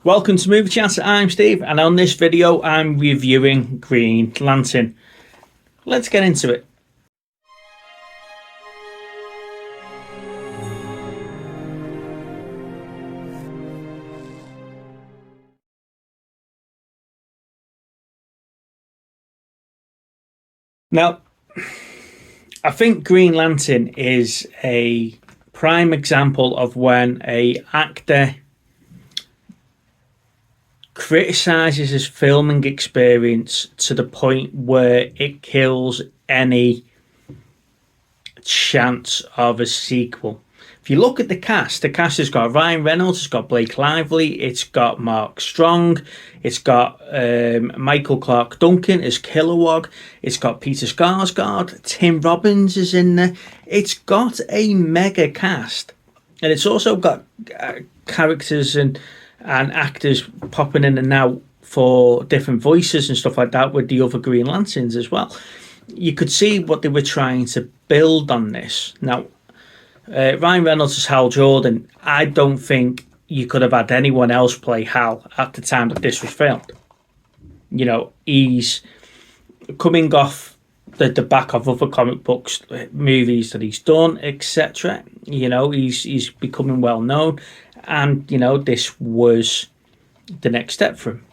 Welcome to Movie Chat. I'm Steve, and on this video I'm reviewing Green Lantern. Let's get into it. Now, I think Green Lantern is a prime example of when an actor criticizes his filming experience to the point where it kills any chance of a sequel. If you look at the cast has got Ryan Reynolds, it's got Blake Lively, it's got Mark Strong, it's got Michael Clark Duncan as Kilowog, it's got Peter Skarsgård, Tim Robbins is in there. It's got a mega cast, and it's also got characters and actors popping in and out for different voices and stuff like that with the other Green Lanterns as well. You could see what they were trying to build on this. Now, Ryan Reynolds as Hal Jordan, I don't think you could have had anyone else play Hal at the time that this was filmed. You know, he's coming off the back of other comic books, movies that he's done, etc. You know, he's becoming well known, and you know, this was the next step for him.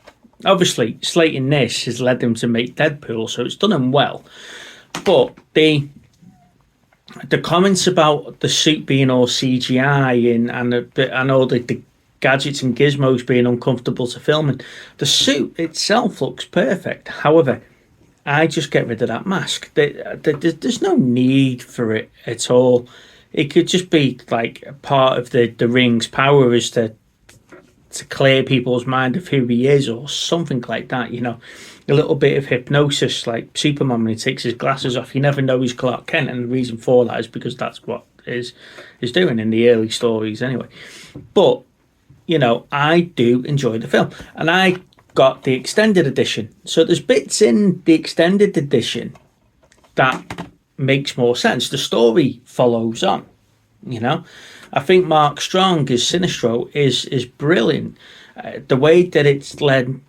Obviously, slating this has led him to make Deadpool, so it's done him well. But the comments about the suit being all CGI and all the gadgets and gizmos being uncomfortable to film, and the suit itself looks perfect. However, I just get rid of that mask. There's no need for it at all. It could just be like a part of the ring's power is to clear people's mind of who he is or something like that, you know. A little bit of hypnosis, like Superman when he takes his glasses off. You never know he's Clark Kent, and the reason for that is because that's what is doing in the early stories anyway. But, you know, I do enjoy the film, and I got the extended edition. So there's bits in the extended edition that makes more sense. The story follows on, you know. I think Mark Strong as Sinestro is brilliant. The way that it's led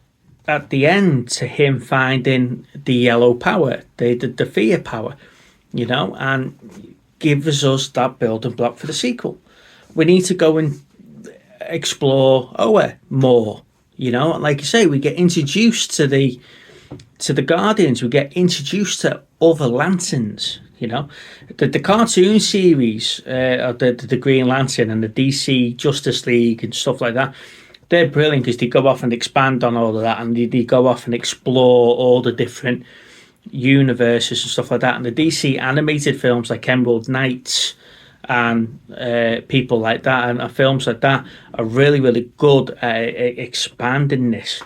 at the end to him finding the yellow power, the fear power, you know, and gives us that building block for the sequel. We need to go and explore Oa more, you know. Like you say, we get introduced to the Guardians, we get introduced to other Lanterns. You know, the cartoon series of the Green Lantern and the DC Justice League and stuff like that, they're brilliant because they go off and expand on all of that, and they go off and explore all the different universes and stuff like that. And the DC animated films like Emerald Knights and people like that, and films like that, are really, really good at expanding this.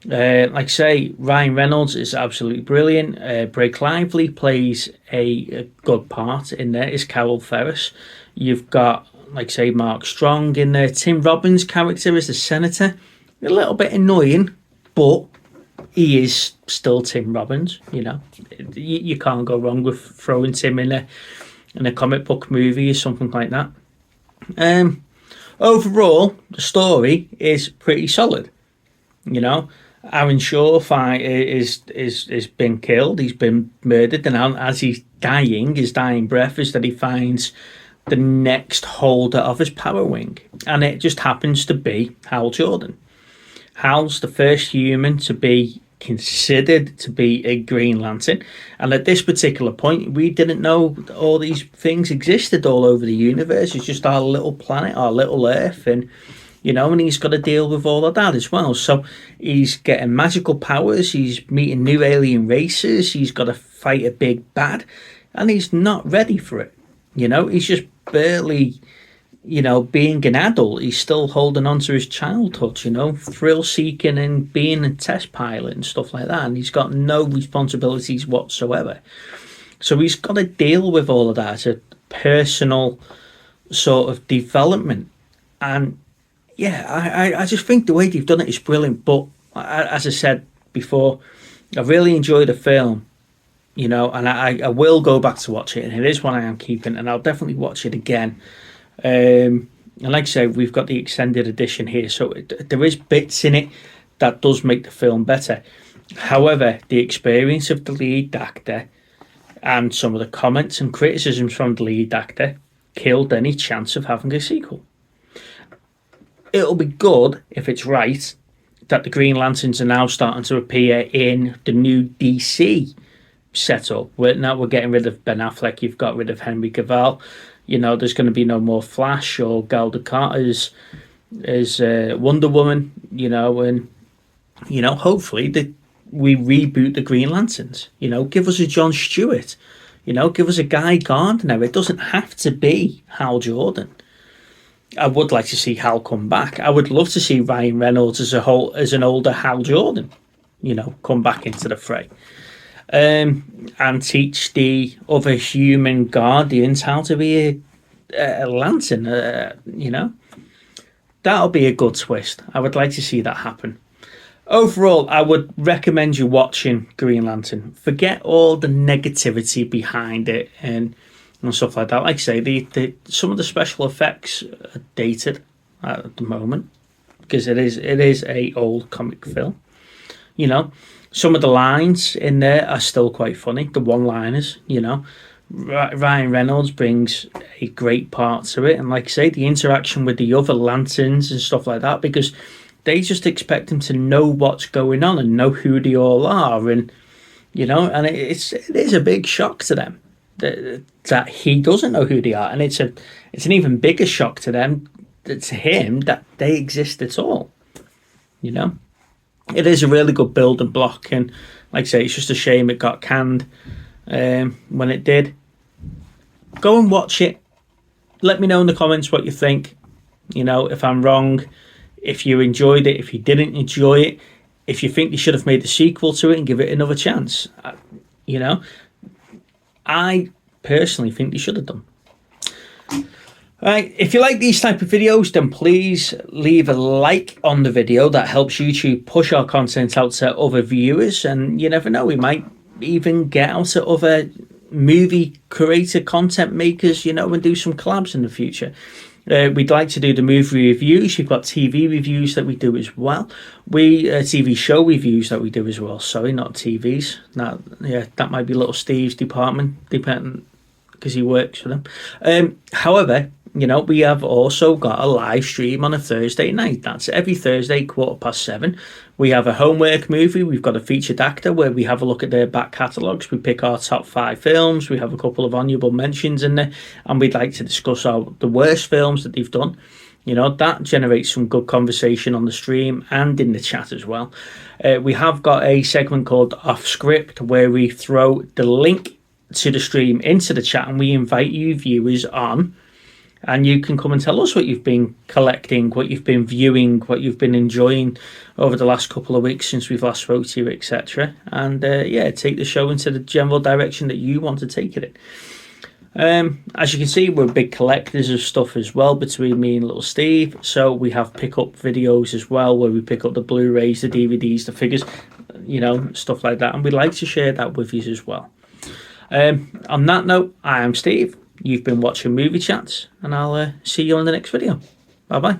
Like I say, Ryan Reynolds is absolutely brilliant. Blake Lively plays a good part in there. Is Carol Ferris. You've got, like I say, Mark Strong in there. Tim Robbins' character is the Senator. A little bit annoying, but he is still Tim Robbins. You know, you can't go wrong with throwing Tim in a comic book movie or something like that. Overall, the story is pretty solid. You know, Aaron Shaw is been killed. He's been murdered, and as he's dying, his dying breath is that he finds the next holder of his power wing, and it just happens to be Hal Jordan. Hal's the first human to be considered to be a Green Lantern, and at this particular point, we didn't know all these things existed all over the universe. It's just our little planet, our little Earth, and you know, and he's got to deal with all of that as well. So he's getting magical powers, he's meeting new alien races, he's got to fight a big bad, and he's not ready for it. You know, he's just barely, you know, being an adult. He's still holding on to his childhood, you know, thrill seeking and being a test pilot and stuff like that. And he's got no responsibilities whatsoever. So he's got to deal with all of that as a personal sort of development. And yeah, I just think the way they've done it is brilliant. But as I said before, I really enjoyed the film, you know, and I will go back to watch it. And it is one I am keeping, and I'll definitely watch it again. And like I say, we've got the extended edition here, so there is bits in it that does make the film better. However, the experience of the lead actor and some of the comments and criticisms from the lead actor killed any chance of having a sequel. It'll be good if it's right that the Green Lanterns are now starting to appear in the new DC setup. Now we're getting rid of Ben Affleck, you've got rid of Henry Cavill. There's going to be no more Flash or Gal Gadot as Wonder Woman, and hopefully we reboot the Green Lanterns. Give us a Jon Stewart, give us a Guy Gardner. It doesn't have to be Hal Jordan. I would like to see Hal come back. I would love to see Ryan Reynolds as an older Hal Jordan, come back into the fray. And teach the other human guardians how to be a lantern, That'll be a good twist. I would like to see that happen. Overall, I would recommend you watching Green Lantern. Forget all the negativity behind it and stuff like that. Like I say, some of the special effects are dated at the moment because it is a old comic film. Some of the lines in there are still quite funny. The one-liners, Ryan Reynolds brings a great part to it, and like I say, the interaction with the other lanterns and stuff like that, because they just expect him to know what's going on and know who they all are, and and it is a big shock to them that he doesn't know who they are, and it's an even bigger shock to them, to him, that they exist at all. It is a really good building block, and like I say, it's just a shame it got canned when it did. Go and watch it. Let me know in the comments what you think. If I'm wrong, if you enjoyed it, if you didn't enjoy it, if you think they should have made a sequel to it and give it another chance. I personally think they should have done. Right, if you like these type of videos, then please leave a like on the video. That helps YouTube push our content out to other viewers, and you never know, we might even get out to other movie creator content makers, and do some collabs in the future. We'd like to do the movie reviews. We've got TV reviews that we do as well. TV show reviews that we do as well. Sorry, not TVs. That might be little Steve's department, depending, because he works for them. However, we have also got a live stream on a Thursday night. That's every Thursday, 7:15. We have a homework movie. We've got a featured actor where we have a look at their back catalogues. We pick our top 5 films. We have a couple of honourable mentions in there. And we'd like to discuss the worst films that they've done. That generates some good conversation on the stream and in the chat as well. We have got a segment called Off Script where we throw the link to the stream into the chat and we invite you viewers on. And you can come and tell us what you've been collecting, what you've been viewing, what you've been enjoying over the last couple of weeks since we've last spoke to you, etc. And take the show into the general direction that you want to take it in. As you can see, we're big collectors of stuff as well between me and little Steve. So we have pick-up videos as well where we pick up the Blu-rays, the DVDs, the figures, stuff like that. And we'd like to share that with you as well. On that note, I am Steve. You've been watching Movie Chats, and I'll see you on the next video. Bye-bye.